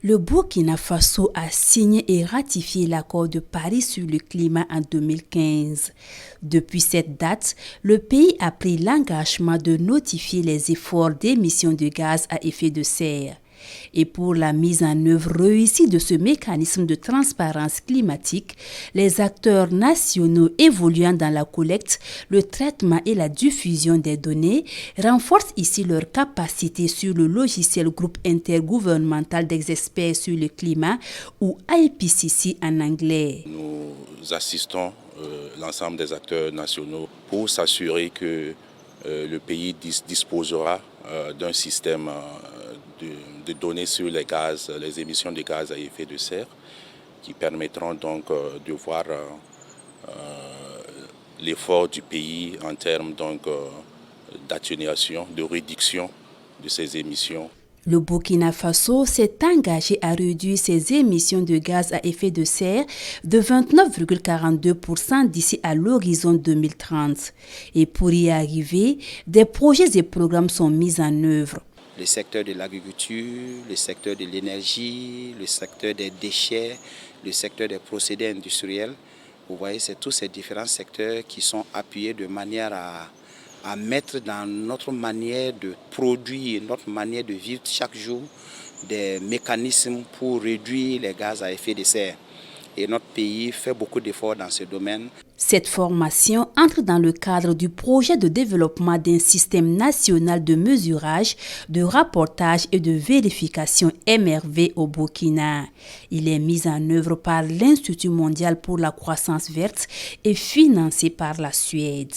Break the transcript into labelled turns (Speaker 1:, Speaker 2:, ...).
Speaker 1: Le Burkina Faso a signé et ratifié l'accord de Paris sur le climat en 2015. Depuis cette date, le pays a pris l'engagement de notifier les efforts d'émissions de gaz à effet de serre. Et pour la mise en œuvre réussie de ce mécanisme de transparence climatique, les acteurs nationaux évoluant dans la collecte, le traitement et la diffusion des données renforcent ici leur capacité sur le logiciel Groupe intergouvernemental des experts sur le climat ou IPCC en anglais.
Speaker 2: Nous assistons l'ensemble des acteurs nationaux pour s'assurer que le pays disposera d'un système de données sur les gaz, les émissions de gaz à effet de serre, qui permettront donc de voir l'effort du pays en termes d'atténuation, de réduction de ces émissions.
Speaker 1: Le Burkina Faso s'est engagé à réduire ses émissions de gaz à effet de serre de 29,42% d'ici à l'horizon 2030. Et pour y arriver, des projets et programmes sont mis en œuvre.
Speaker 3: Le secteur de l'agriculture, le secteur de l'énergie, le secteur des déchets, le secteur des procédés industriels. Vous voyez, c'est tous ces différents secteurs qui sont appuyés de manière à mettre dans notre manière de produire, notre manière de vivre chaque jour, des mécanismes pour réduire les gaz à effet de serre. Et notre pays fait beaucoup d'efforts dans ce domaine.
Speaker 1: Cette formation entre dans le cadre du projet de développement d'un système national de mesurage, de rapportage et de vérification MRV au Burkina. Il est mis en œuvre par l'Institut mondial pour la croissance verte et financé par la Suède.